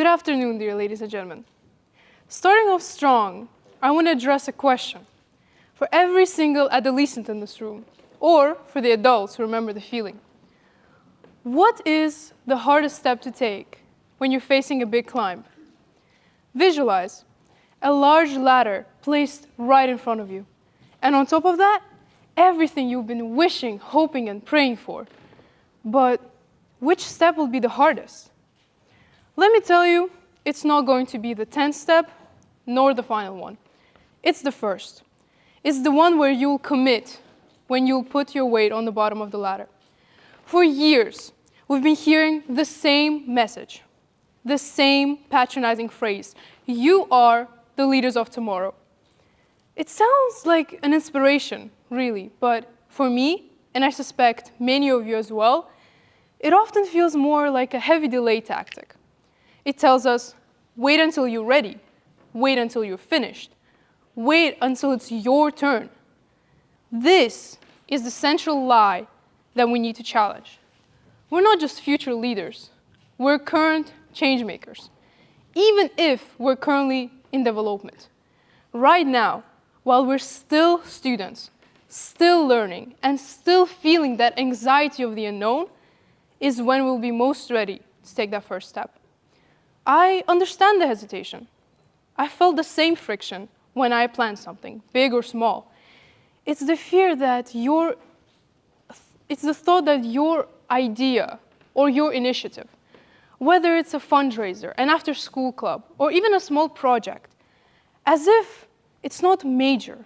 Good afternoon, dear ladies and gentlemen. Starting off strong, I want to address a question for every single adolescent in this room, or for the adults who remember the feeling. What is the hardest step to take when you're facing a big climb? Visualize a large ladder placed right in front of you. And on top of that, everything you've been wishing, hoping, and praying for. But which step will be the hardest? Let me tell you, it's not going to be the 10th step, nor the final one. It's the first. It's the one where you'll commit when you'll put your weight on the bottom of the ladder. For years, we've been hearing the same message, the same patronizing phrase. You are the leaders of tomorrow. It sounds like an inspiration, really, but for me, and I suspect many of you as well, it often feels more like a heavy delay tactic. It tells us, wait until you're ready, wait until you're finished, wait until it's your turn. This is the central lie that we need to challenge. We're not just future leaders, we're current change makers, even if we're currently in development. Right now, while we're still students, still learning, and still feeling that anxiety of the unknown, is when we'll be most ready to take that first step. I understand the hesitation. I felt the same friction when I planned something, big or small. It's the fear that it's the thought that your idea or your initiative, whether it's a fundraiser, an after-school club, or even a small project, as if it's not major,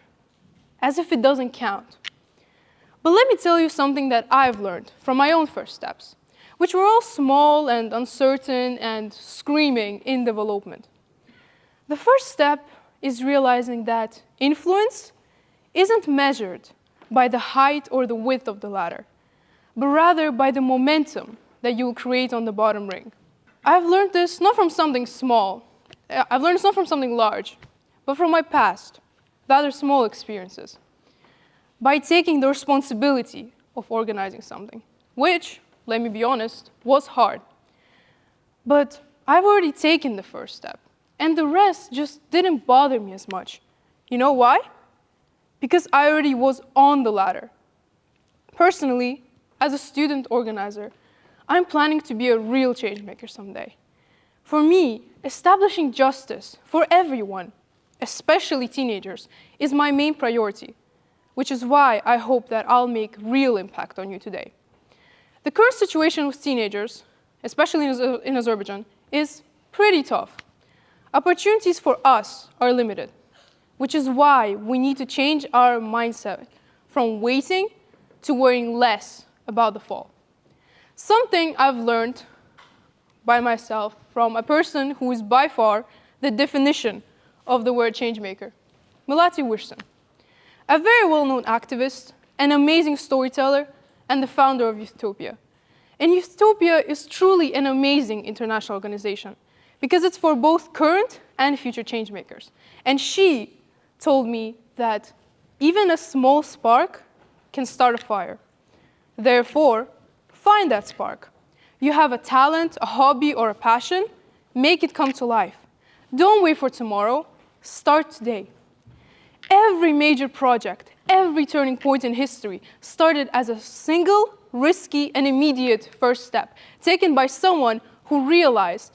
as if it doesn't count. But let me tell you something that I've learned from my own first steps, which were all small and uncertain and screaming in development. The first step is realizing that influence isn't measured by the height or the width of the ladder, but rather by the momentum that you will create on the bottom ring. I've learned this not from something small, I've learned this not from something large, but from my past, the other small experiences, by taking the responsibility of organizing something, which, let me be honest, was hard. But I've already taken the first step, and the rest just didn't bother me as much. You know why? Because I already was on the ladder. Personally, as a student organizer, I'm planning to be a real change maker someday. For me, establishing justice for everyone, especially teenagers, is my main priority, which is why I hope that I'll make real impact on you today. The current situation with teenagers, especially in Azerbaijan, is pretty tough. Opportunities for us are limited, which is why we need to change our mindset from waiting to worrying less about the fall. Something I've learned by myself from a person who is by far the definition of the word changemaker, Melati Wirston, a very well-known activist, an amazing storyteller, and the founder of Youthtopia. And Youthtopia is truly an amazing international organization because it's for both current and future changemakers. And she told me that even a small spark can start a fire. Therefore, find that spark. You have a talent, a hobby, or a passion, make it come to life. Don't wait for tomorrow, start today. Every major project, every turning point in history started as a single, risky, and immediate first step, taken by someone who realized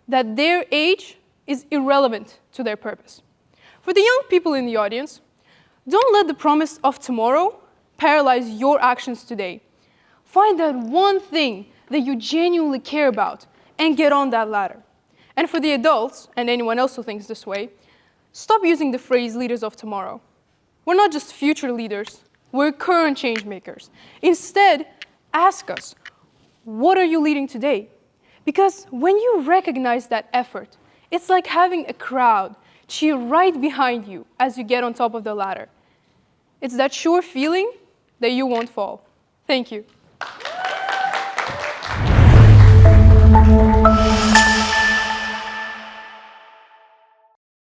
that their age is irrelevant to their purpose. For the young people in the audience, don't let the promise of tomorrow paralyze your actions today. Find that one thing that you genuinely care about and get on that ladder. And for the adults, and anyone else who thinks this way, stop using the phrase leaders of tomorrow. We're not just future leaders, we're current change makers. Instead, ask us, what are you leading today? Because when you recognize that effort, it's like having a crowd cheer right behind you as you get on top of the ladder. It's that sure feeling that you won't fall. Thank you.